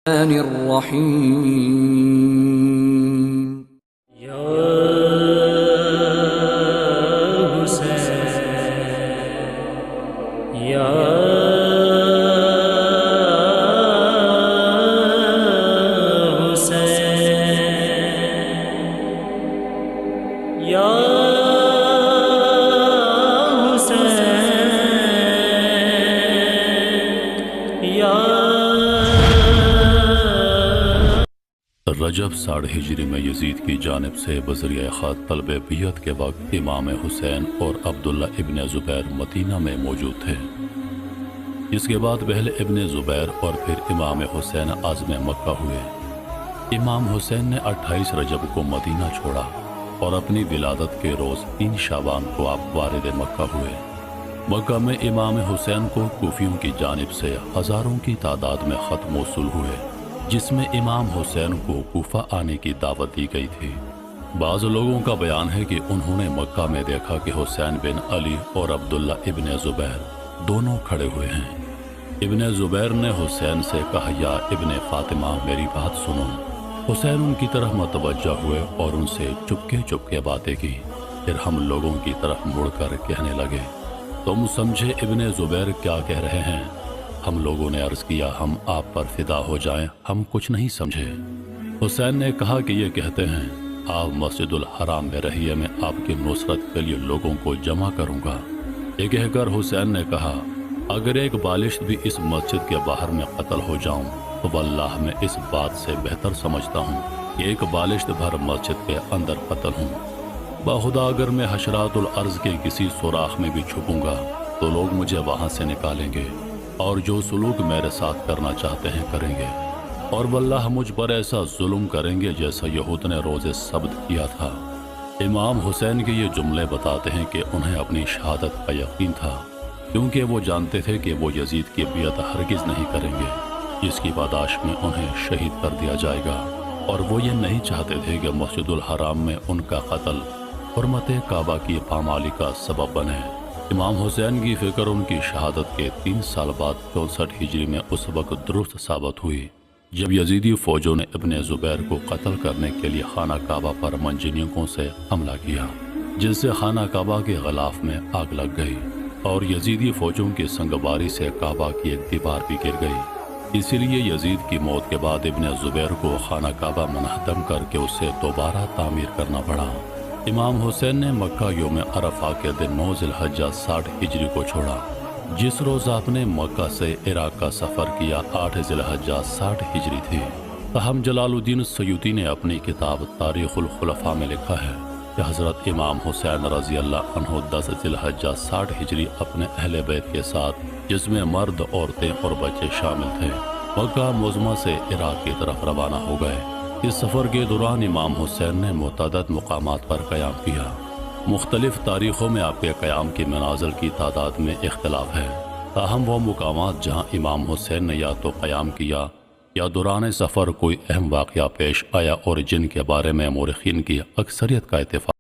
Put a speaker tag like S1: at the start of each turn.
S1: الرحیم
S2: رجب 60 ہجری میں یزید کی جانب سے بذریعہ خط طلب بیعت کے وقت امام حسین اور عبداللہ ابن زبیر مدینہ میں موجود تھے۔ اس کے بعد پہلے ابن زبیر اور پھر امام حسین عازم مکہ ہوئے۔ امام حسین نے 28 رجب کو مدینہ چھوڑا اور اپنی ولادت کے روز 3 شعبان کو آپ وارد مکہ ہوئے۔ مکہ میں امام حسین کو کوفیوں کی جانب سے ہزاروں کی تعداد میں خط موصول ہوئے، جس میں امام حسین کو کوفہ آنے کی دعوت دی گئی تھی۔ بعض لوگوں کا بیان ہے کہ انہوں نے مکہ میں دیکھا کہ حسین بن علی اور عبداللہ ابن زبیر دونوں کھڑے ہوئے ہیں۔ ابن زبیر نے حسین سے کہا، یا ابن فاطمہ میری بات سنو۔ حسین ان کی طرف متوجہ ہوئے اور ان سے چپکے چپکے باتیں کی۔ پھر ہم لوگوں کی طرف مڑ کر کہنے لگے، تم سمجھے ابن زبیر کیا کہہ رہے ہیں؟ ہم لوگوں نے عرض کیا، ہم آپ پر فدا ہو جائیں، ہم کچھ نہیں سمجھے۔ حسین نے کہا کہ یہ کہتے ہیں، آپ مسجد الحرام میں رہیے، میں آپ کی نصرت کے لیے لوگوں کو جمع کروں گا۔ یہ کہہ کر حسین نے کہا، اگر ایک بالشت بھی اس مسجد کے باہر میں قتل ہو جاؤں تو واللہ میں اس بات سے بہتر سمجھتا ہوں کہ ایک بالشت بھر مسجد کے اندر قتل ہوں۔ بخدا اگر میں حشرات الارض کے کسی سوراخ میں بھی چھپوں گا تو لوگ مجھے وہاں سے نکالیں گے اور جو سلوک میرے ساتھ کرنا چاہتے ہیں کریں گے، اور واللہ مجھ پر ایسا ظلم کریں گے جیسا یہود نے روز سبت کیا تھا۔ امام حسین کے یہ جملے بتاتے ہیں کہ انہیں اپنی شہادت کا یقین تھا، کیونکہ وہ جانتے تھے کہ وہ یزید کی بیعت ہرگز نہیں کریں گے، جس کی پاداش میں انہیں شہید کر دیا جائے گا، اور وہ یہ نہیں چاہتے تھے کہ مسجد الحرام میں ان کا قتل حرمت کعبہ کی پامالی کا سبب بنے۔ امام حسین کی فکر ان کی شہادت کے 3 سال بعد 64 ہجری میں اس وقت درست ثابت ہوئی جب یزیدی فوجوں نے ابن زبیر کو قتل کرنے کے لیے خانہ کعبہ پر منجنیقوں سے حملہ کیا، جس سے خانہ کعبہ کے غلاف میں آگ لگ گئی اور یزیدی فوجوں کی سنگباری سے کعبہ کی ایک دیوار بھی گر گئی۔ اسی لیے یزید کی موت کے بعد ابن زبیر کو خانہ کعبہ منہدم کر کے اسے دوبارہ تعمیر کرنا پڑا۔ امام حسین نے مکہ یوم عرفہ کے دن 9 ذی الحجہ 60 ہجری کو چھوڑا۔ جس روز آپ نے مکہ سے عراق کا سفر کیا 8 ذی الحجہ 60 ہجری تھی۔ تاہم جلال الدین سیوطی نے اپنی کتاب تاریخ الخلفاء میں لکھا ہے کہ حضرت امام حسین رضی اللہ عنہ 10 ذی الحجہ 60 ہجری اپنے اہل بیت کے ساتھ، جس میں مرد، عورتیں اور بچے شامل تھے، مکہ معظمہ سے عراق کی طرف روانہ ہو گئے۔ اس سفر کے دوران امام حسین نے متعدد مقامات پر قیام کیا۔ مختلف تاریخوں میں آپ کے قیام کی منازل کی تعداد میں اختلاف ہے، تاہم وہ مقامات جہاں امام حسین نے یا تو قیام کیا یا دوران سفر کوئی اہم واقعہ پیش آیا اور جن کے بارے میں مورخین کی اکثریت کا اتفاق